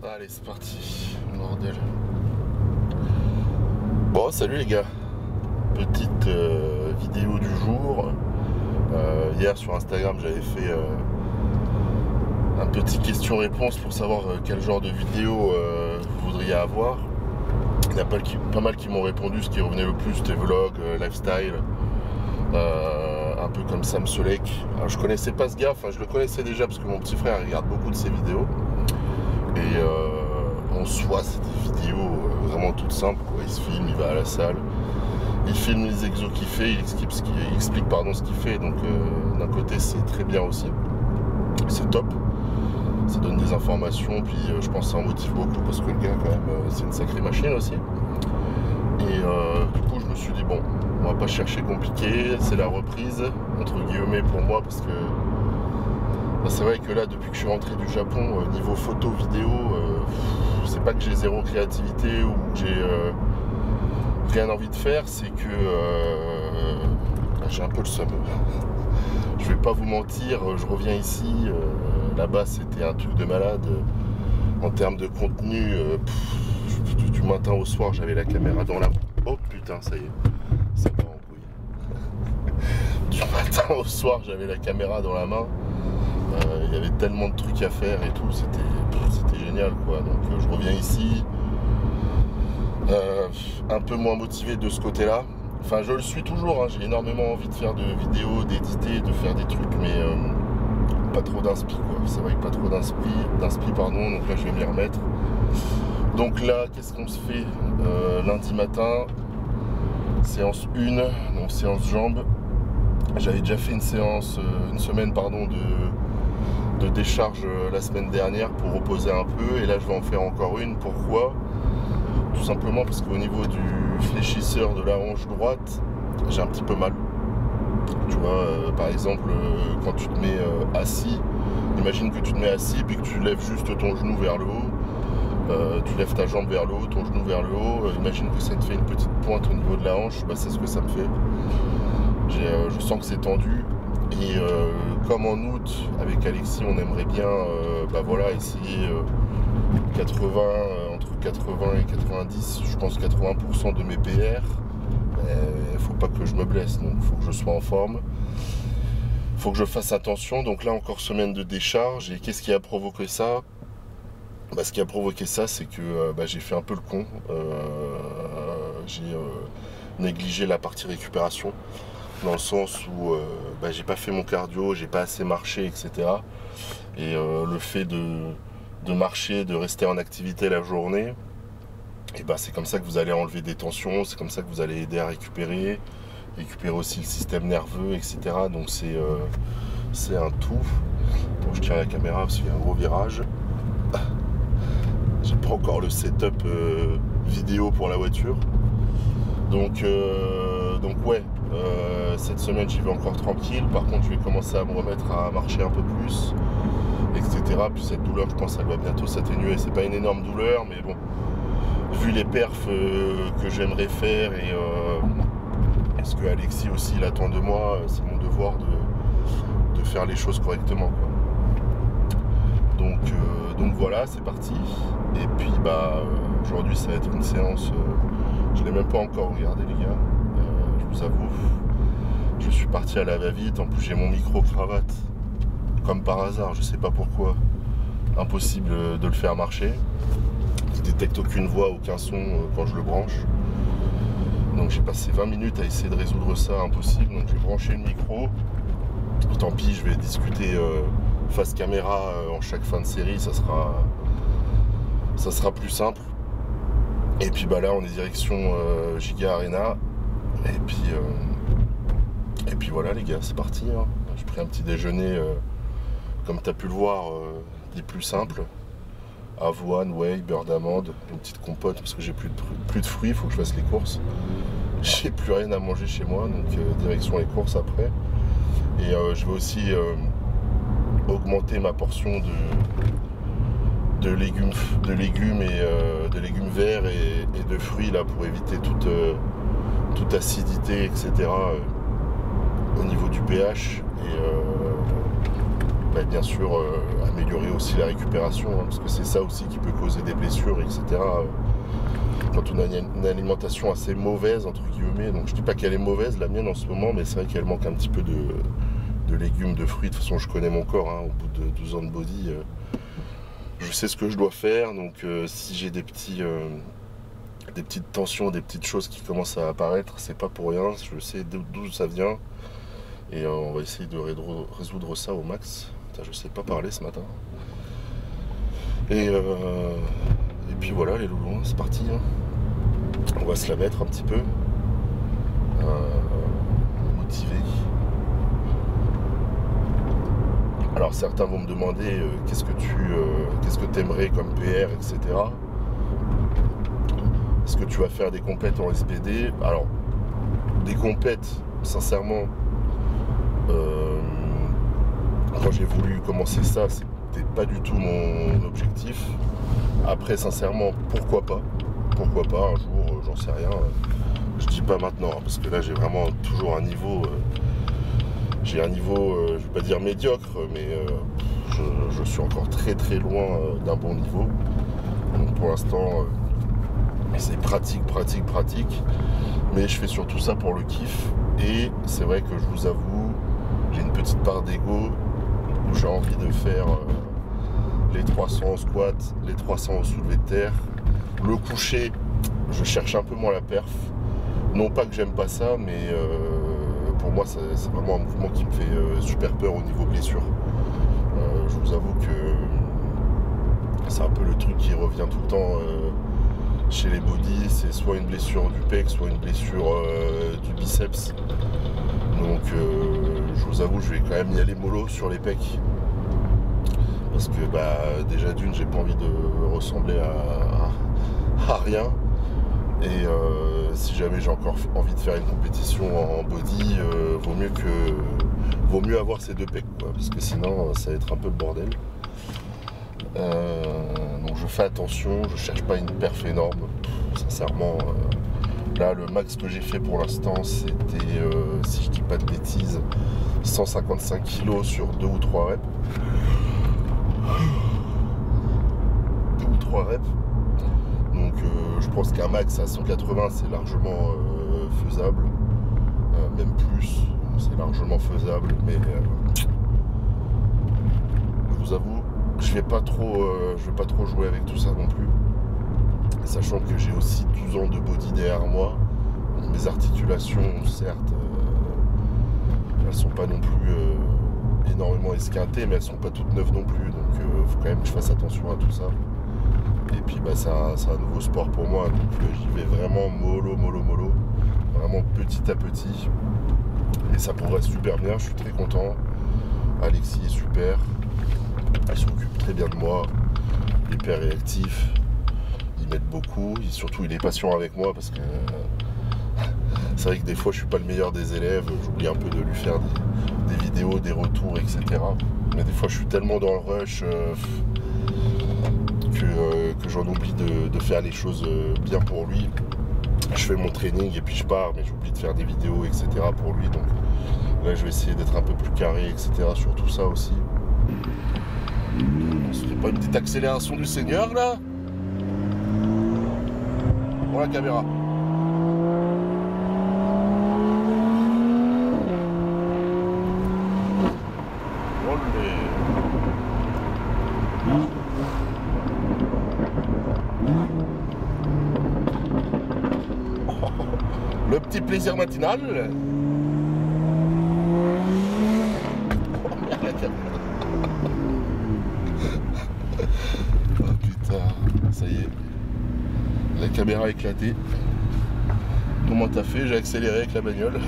Allez, c'est parti, bordel. Bon, salut les gars. Petite vidéo du jour. Hier sur Instagram, j'avais fait un petit question-réponse pour savoir quel genre de vidéo vous voudriez avoir. Il y a pas mal qui m'ont répondu. Ce qui revenait le plus, c'était vlog, lifestyle. Un peu comme Sam Solek. Alors, je connaissais pas ce gars, enfin je le connaissais déjà parce que mon petit frère regarde beaucoup de ses vidéos. Et en soi, c'est des vidéos vraiment toutes simples, quoi. Il se filme, il va à la salle, il filme les exos qu'il fait, il explique ce qu'il fait. Donc d'un côté, c'est très bien aussi. C'est top. Ça donne des informations, puis je pense que ça en motive beaucoup parce que le gars, quand même, c'est une sacrée machine aussi. Et du coup, je me suis dit, bon, on va pas chercher compliqué, c'est la reprise, entre guillemets, pour moi, parce que c'est vrai que là, depuis que je suis rentré du Japon, niveau photo, vidéo, c'est pas que j'ai zéro créativité ou que j'ai rien envie de faire, c'est que j'ai un peu le seum. Je vais pas vous mentir, je reviens ici, là-bas c'était un truc de malade. En termes de contenu, du matin au soir, j'avais la caméra dans la main. Oh putain, ça y est, ça part en couille. Du matin au soir, j'avais la caméra dans la main. Il y avait tellement de trucs à faire et tout, c'était génial, quoi. Donc je reviens ici, un peu moins motivé de ce côté-là. Enfin, je le suis toujours, hein. J'ai énormément envie de faire de vidéos, d'éditer, de faire des trucs, mais pas trop d'inspi, quoi. C'est vrai que pas trop d'inspi, pardon. Donc là, je vais m'y remettre. Donc là, qu'est-ce qu'on se fait lundi matin, séance 1, donc séance jambes. J'avais déjà fait une semaine, pardon, de décharge la semaine dernière pour reposer un peu, et là je vais en faire encore une. Pourquoi? Tout simplement parce qu'au niveau du fléchisseur de la hanche droite, j'ai un petit peu mal. Tu vois, par exemple, quand tu te mets assis, imagine que tu te mets assis et puis que tu lèves juste ton genou vers le haut, tu lèves ta jambe vers le haut, ton genou vers le haut, imagine que ça te fait une petite pointe au niveau de la hanche, bah, c'est ce que ça me fait. Je sens que c'est tendu, et comme en août avec Alexis on aimerait bien voilà, essayer entre 80 et 90, je pense 80% de mes PR. Il faut pas que je me blesse, donc il faut que je sois en forme, il faut que je fasse attention. Donc là encore, semaine de décharge. Et qu'est-ce qui a provoqué ça? Ce qui a provoqué ça, c'est que j'ai fait un peu le con. J'ai négligé la partie récupération, dans le sens où j'ai pas fait mon cardio, j'ai pas assez marché, etc. Et le fait de marcher, de rester en activité la journée, et c'est comme ça que vous allez enlever des tensions, c'est comme ça que vous allez aider à récupérer aussi le système nerveux, etc. Donc c'est un tout. Bon, je tiens la caméra parce qu'il y a un gros virage. J'ai pas encore le setup vidéo pour la voiture. Donc ouais, cette semaine j'y vais encore tranquille. Par contre, je vais commencer à me remettre à marcher un peu plus, etc. Puis cette douleur, je pense, elle va bientôt s'atténuer. C'est pas une énorme douleur, mais bon, vu les perfs que j'aimerais faire et ce que Alexis aussi il attend de moi, c'est mon devoir de faire les choses correctement, quoi. Donc voilà, c'est parti. Et puis aujourd'hui ça va être une séance, je l'ai même pas encore regardé, les gars, je vous avoue. Je suis parti à la va-vite, en plus j'ai mon micro-cravate, comme par hasard, je sais pas pourquoi, impossible de le faire marcher. Il détecte aucune voix, aucun son quand je le branche. Donc j'ai passé 20 minutes à essayer de résoudre ça, impossible. Donc j'ai branché le micro. Tant pis, je vais discuter face caméra en chaque fin de série, ça sera plus simple. Et puis là on est direction Giga Arena. Et puis voilà les gars, c'est parti, hein. J'ai pris un petit déjeuner, comme tu as pu le voir, des plus simples. Avoine, whey, beurre d'amande, une petite compote parce que j'ai plus de fruits, il faut que je fasse les courses. J'ai plus rien à manger chez moi, donc direction les courses après. Et je vais aussi augmenter ma portion de légumes et de légumes verts et de fruits là pour éviter toute acidité, etc. Au niveau du pH, et bien sûr améliorer aussi la récupération, hein, parce que c'est ça aussi qui peut causer des blessures, etc. Quand on a une alimentation assez mauvaise, entre guillemets, donc je dis pas qu'elle est mauvaise, la mienne en ce moment, mais c'est vrai qu'elle manque un petit peu de légumes, de fruits. De toute façon, je connais mon corps, hein, au bout de 12 ans de body, je sais ce que je dois faire, donc si j'ai des petites tensions, des petites choses qui commencent à apparaître, c'est pas pour rien, je sais d'où ça vient, et on va essayer de résoudre ça au max. Putain, je sais pas parler ce matin. Et puis voilà les loulous, c'est parti, hein. On va se la mettre un petit peu, motivé. Alors certains vont me demander qu'est-ce que tu aimerais comme PR, etc. Est-ce que tu vas faire des compètes en SBD? Alors, des compètes, sincèrement, quand j'ai voulu commencer ça, c'était pas du tout mon objectif. Après, sincèrement, pourquoi pas? Pourquoi pas un jour, j'en sais rien. Je dis pas maintenant, hein, parce que là j'ai vraiment toujours un niveau. J'ai un niveau, je vais pas dire médiocre, mais je suis encore très très loin d'un bon niveau. Donc pour l'instant, c'est pratique. Mais je fais surtout ça pour le kiff. Et c'est vrai que je vous avoue, j'ai une petite part d'ego où j'ai envie de faire les 300 au squat, les 300 au soulevé de terre. Le coucher, je cherche un peu moins la perf. Non pas que j'aime pas ça, mais pour moi c'est vraiment un mouvement qui me fait super peur au niveau blessure. Je vous avoue que c'est un peu le truc qui revient tout le temps chez les body, c'est soit une blessure du pec, soit une blessure du biceps. Donc je vous avoue, je vais quand même y aller mollo sur les pecs. Parce que déjà d'une, j'ai pas envie de ressembler à rien. Et si jamais j'ai encore envie de faire une compétition en body, vaut mieux avoir ces deux pecs, quoi, parce que sinon ça va être un peu le bordel. Donc je fais attention, je cherche pas une perf énorme. Sincèrement, là le max que j'ai fait pour l'instant c'était, si je dis pas de bêtises, 155 kg sur 2 ou 3 reps. 2 ou 3 reps. Donc je pense qu'un max à 180 c'est largement faisable, même plus, c'est largement faisable, mais je vous avoue, je vais pas trop jouer avec tout ça non plus, sachant que j'ai aussi 12 ans de body derrière moi, donc mes articulations certes elles sont pas non plus énormément esquintées, mais elles sont pas toutes neuves non plus, donc faut quand même que je fasse attention à tout ça. Et puis c'est un nouveau sport pour moi, donc j'y vais vraiment mollo, vraiment petit à petit. Et ça progresse super bien, je suis très content. Alexis est super, il s'occupe très bien de moi, il est hyper réactif, il m'aide beaucoup, et surtout il est patient avec moi parce que c'est vrai que des fois je suis pas le meilleur des élèves, j'oublie un peu de lui faire des vidéos, des retours, etc. Mais des fois je suis tellement dans le rush que j'en oublie de faire les choses bien pour lui. Je fais mon training et puis je pars, mais j'oublie de faire des vidéos, etc. pour lui. Donc là, je vais essayer d'être un peu plus carré, etc. sur tout ça aussi. On se fait pas une petite accélération du Seigneur, là? Pour la caméra. Le petit plaisir matinal. Oh merde, la caméra. Oh putain, ça y est. La caméra a éclaté. Comment t'as fait? J'ai accéléré avec la bagnole.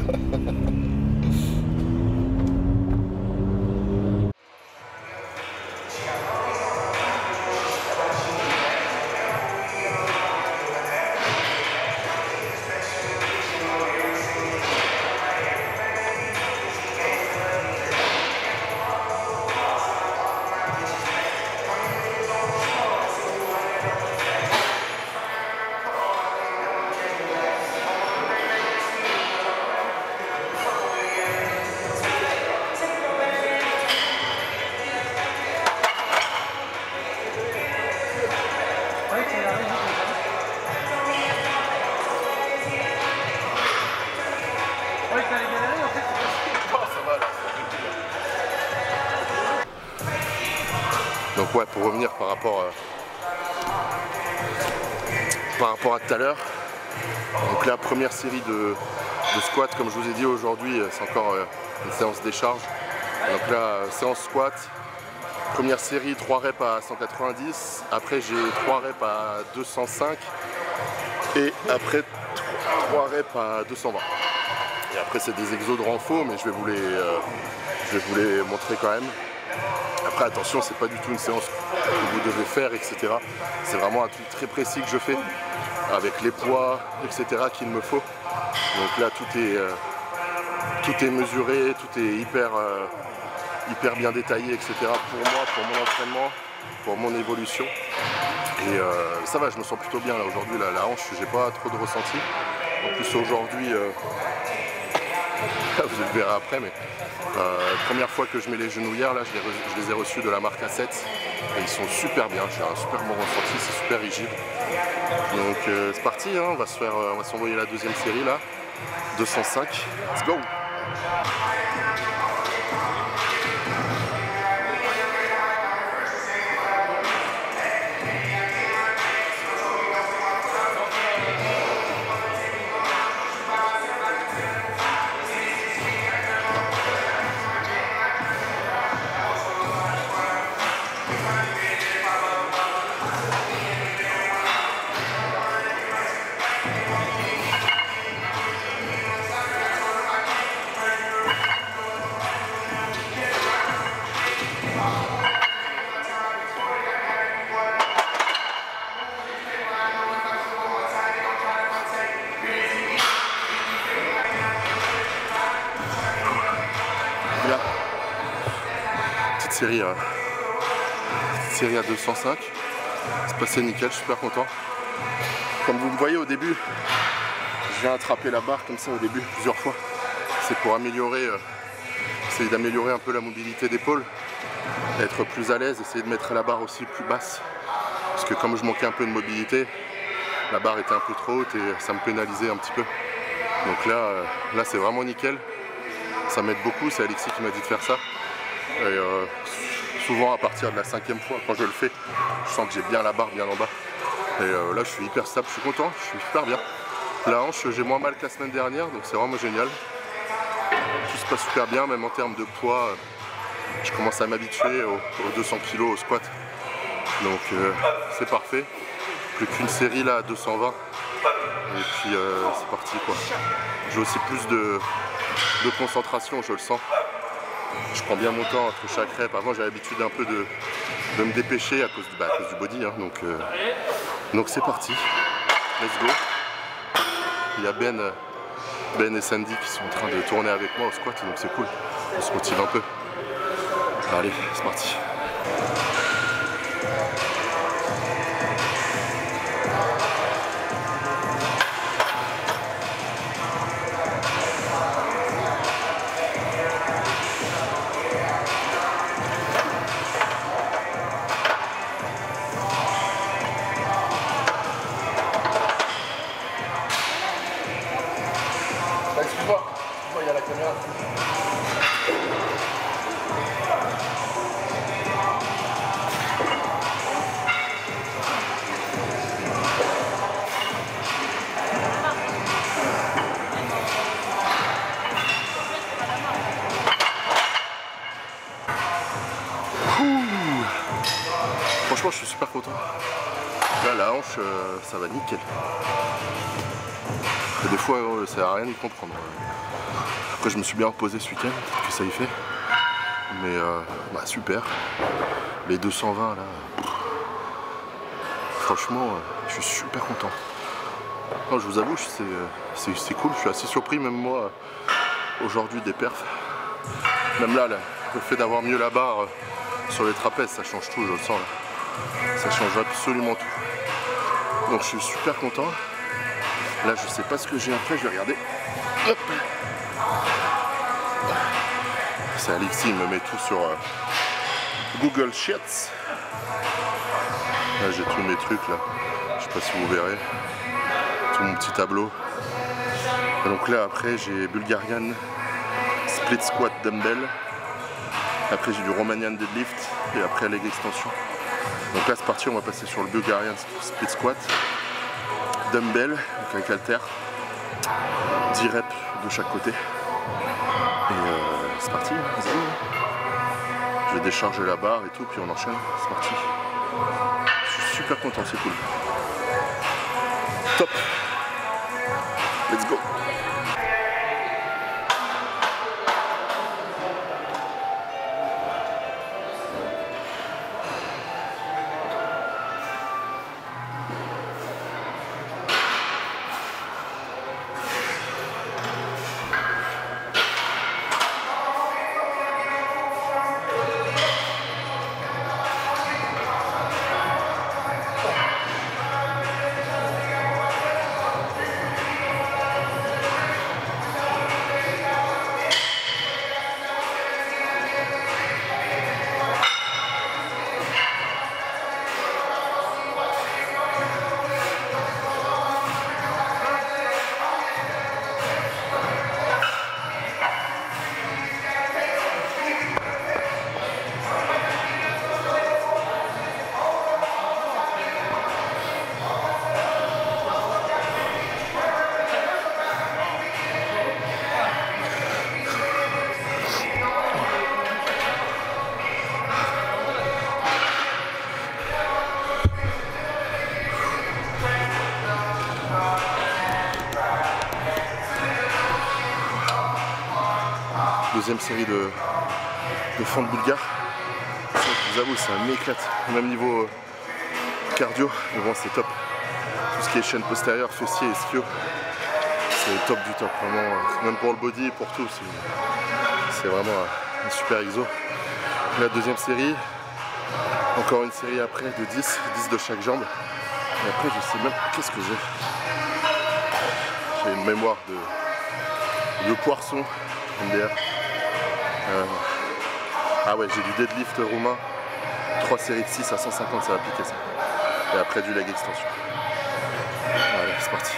Donc ouais, pour revenir par rapport à tout à l'heure, donc la première série de squat, comme je vous ai dit aujourd'hui, c'est encore une séance décharge. Donc là, séance squat, première série 3 reps à 190, après j'ai 3 reps à 205 et après 3 reps à 220. Et après c'est des exos de renfort, mais je vais vous les montrer quand même. Après attention, c'est pas du tout une séance que vous devez faire, etc. C'est vraiment un truc très précis que je fais, avec les poids, etc. qu'il me faut. Donc là tout est mesuré, tout est hyper bien détaillé, etc. pour moi, pour mon entraînement, pour mon évolution. Et ça va, je me sens plutôt bien là aujourd'hui, la hanche, j'ai pas trop de ressenti. En plus aujourd'hui, vous le verrez après, mais première fois que je mets les genouillères, là, je les ai reçus de la marque A7 et ils sont super bien, j'ai un super bon ressenti, c'est super rigide. Donc c'est parti, hein, on va s'envoyer la deuxième série là, 205, let's go. Série à 205, c'est passé nickel, je suis super content. Comme vous me voyez au début, je viens attraper la barre comme ça au début plusieurs fois. C'est pour essayer d'améliorer un peu la mobilité d'épaule, être plus à l'aise, essayer de mettre la barre aussi plus basse. Parce que comme je manquais un peu de mobilité, la barre était un peu trop haute et ça me pénalisait un petit peu. Donc là c'est vraiment nickel, ça m'aide beaucoup, c'est Alexis qui m'a dit de faire ça. Et souvent à partir de la 5e fois, quand je le fais, je sens que j'ai bien la barre bien en bas. Et là je suis hyper stable, je suis content, je suis super bien. La hanche, j'ai moins mal que la semaine dernière, donc c'est vraiment génial. Tout se passe super bien, même en termes de poids, je commence à m'habituer aux 200 kg au squat. Donc c'est parfait. Plus qu'une série là à 220. Et puis c'est parti quoi. J'ai aussi plus de concentration, je le sens. Je prends bien mon temps entre chaque rep. Avant j'avais l'habitude un peu de me dépêcher à cause du body, hein. Donc c'est parti. Let's go. Il y a Ben et Sandy qui sont en train de tourner avec moi au squat, donc c'est cool. On se motive un peu. Allez, c'est parti. Excuse-moi, il y a la caméra. Franchement, je suis super content. Là, la hanche, ça va nickel. Et des fois, ça sert à rien d'y comprendre. Après, je me suis bien reposé ce week-end, peut-être que ça y fait. Mais super. Les 220 là, franchement, je suis super content. Non, je vous avoue, c'est cool. Je suis assez surpris, même moi, aujourd'hui, des perfs. Même là, le fait d'avoir mieux la barre sur les trapèzes, ça change tout, je le sens là. Ça change absolument tout. Donc je suis super content. Là, je sais pas ce que j'ai après, je vais regarder. Hop. C'est Alexis, il me met tout sur Google Sheets. Là j'ai tous mes trucs là, je sais pas si vous verrez, tout mon petit tableau. Et donc là après j'ai Bulgarian Split Squat Dumbbell, après j'ai du Romanian Deadlift et après leg extension. Donc là c'est parti, on va passer sur le Bulgarian Split Squat Dumbbell, donc avec halter, 10 reps de chaque côté. Et c'est parti, let's go. Je vais décharger la barre et tout, puis on enchaîne, c'est parti. Je suis super content, c'est cool. Top. Let's go. Deuxième série de fente bulgare. Je vous avoue, ça m'éclate. Même niveau cardio, mais bon, c'est top. Tout ce qui est chaîne postérieure, fessier et ischio, c'est top du top. Vraiment, même pour le body et pour tout, c'est vraiment un super exo. La deuxième série, encore une série après de 10 de chaque jambe. Et après, je sais même qu'est-ce que j'ai. J'ai une mémoire de poisson, MDR. Ah ouais, j'ai du deadlift roumain, 3 séries de 6 à 150, ça va piquer ça. Et après du leg extension. Allez, c'est parti.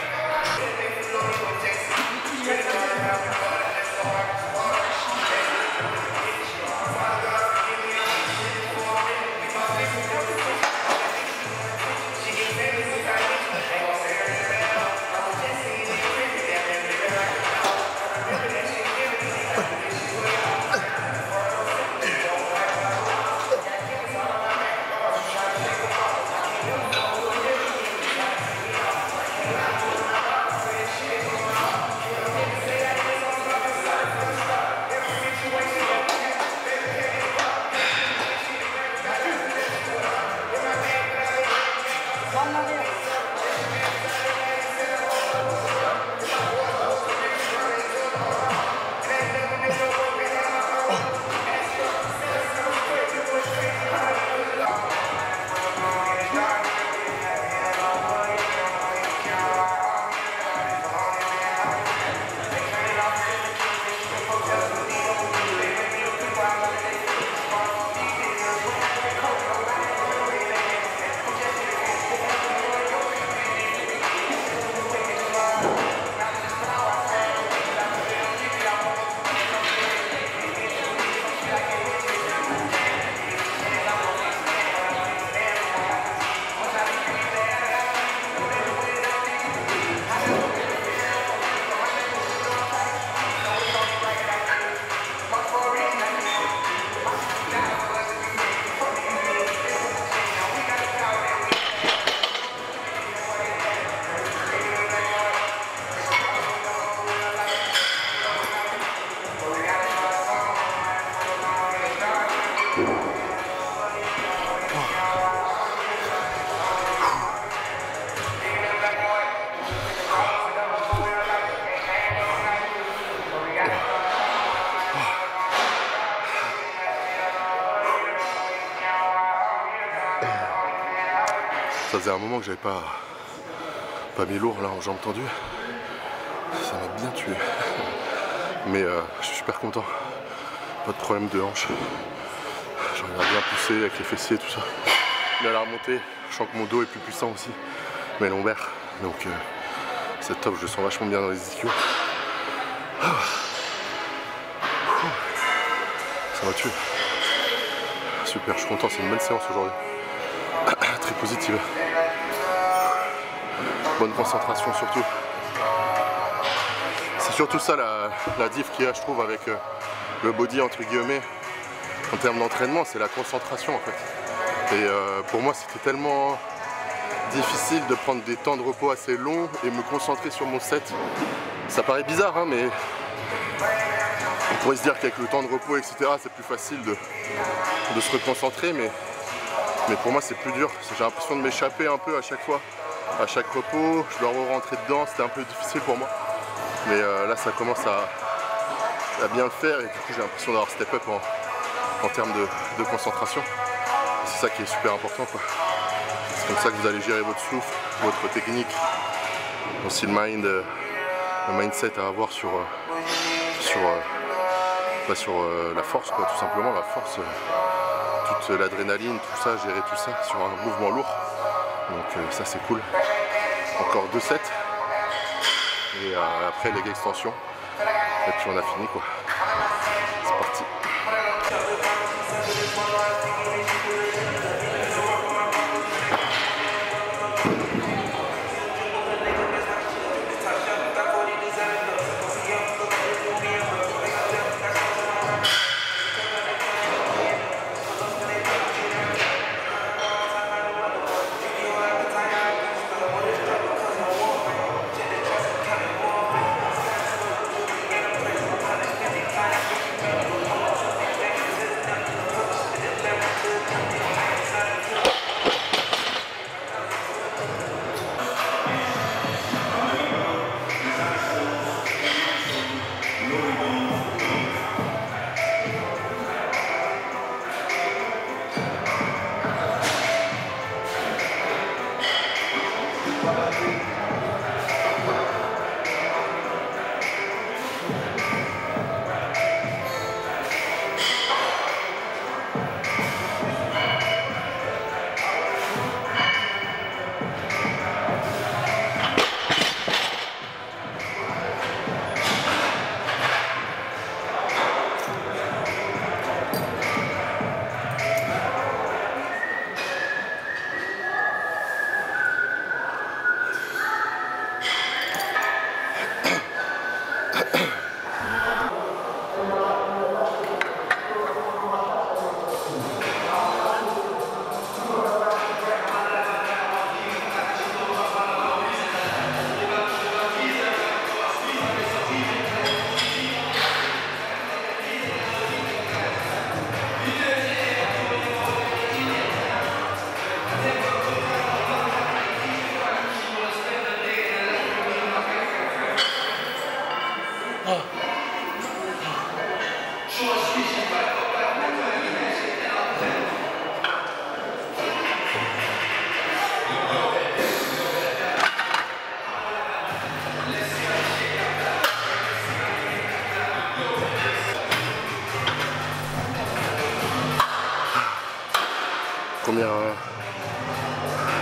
Ça faisait un moment que j'avais pas mis lourd là en jambes tendues. Ça m'a bien tué. Mais je suis super content. Pas de problème de hanche. J'en ai bien poussé avec les fessiers et tout ça. Mais à la remontée, je sens que mon dos est plus puissant aussi, mes lombaires. Donc c'est top, je sens vachement bien dans les ischios. Ça va tuer. Super, je suis content, c'est une bonne séance aujourd'hui. Très positive. Bonne concentration surtout. C'est surtout ça la diff qu'il y a, je trouve, avec le body entre guillemets en termes d'entraînement, c'est la concentration en fait. Et pour moi c'était tellement difficile de prendre des temps de repos assez longs et me concentrer sur mon set. Ça paraît bizarre hein, mais on pourrait se dire qu'avec le temps de repos etc c'est plus facile de se reconcentrer, mais pour moi c'est plus dur. J'ai l'impression de m'échapper un peu à chaque fois, à chaque repos, je dois rentrer dedans, c'était un peu difficile pour moi. Mais là ça commence à bien le faire et du coup j'ai l'impression d'avoir step up en termes de concentration. C'est ça qui est super important quoi. C'est comme ça que vous allez gérer votre souffle, votre technique, aussi le mindset à avoir sur la force quoi, tout simplement la force, toute l'adrénaline, tout ça, gérer tout ça sur un mouvement lourd. Donc ça c'est cool. Encore 2 sets. Et après leg extension. Et puis on a fini quoi. C'est parti.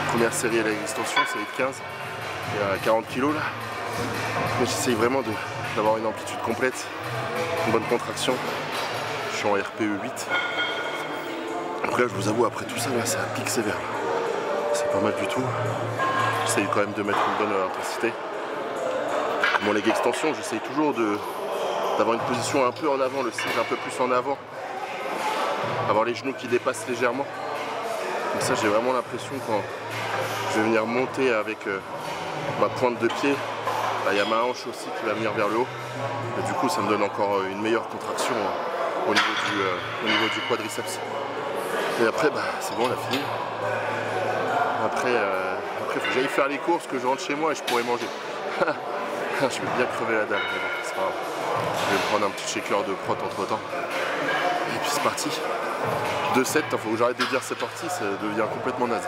Première série à l'extension, c'est les 15, il y a 40 kg là. Mais j'essaye vraiment d'avoir une amplitude complète, une bonne contraction. Je suis en RPE 8. Après je vous avoue, après tout ça là, c'est un pic sévère. C'est pas mal du tout. J'essaye quand même de mettre une bonne intensité. Mon leg extension, j'essaye toujours d'avoir une position un peu en avant, le cycle un peu plus en avant. Avoir les genoux qui dépassent légèrement. Comme ça j'ai vraiment l'impression quand je vais venir monter avec ma pointe de pied, là, il y a ma hanche aussi qui va venir vers le haut. Et du coup ça me donne encore une meilleure contraction au niveau du quadriceps. Et après c'est bon, on a fini. Après il faut que j'aille faire les courses, que je rentre chez moi et je pourrai manger. Je vais bien crever la dalle, mais bon, c'est pas grave. Je vais me prendre un petit shaker de prot entre temps. Et puis c'est parti. 2 sets, il faut que j'arrête de dire c'est parti, ça devient complètement naze.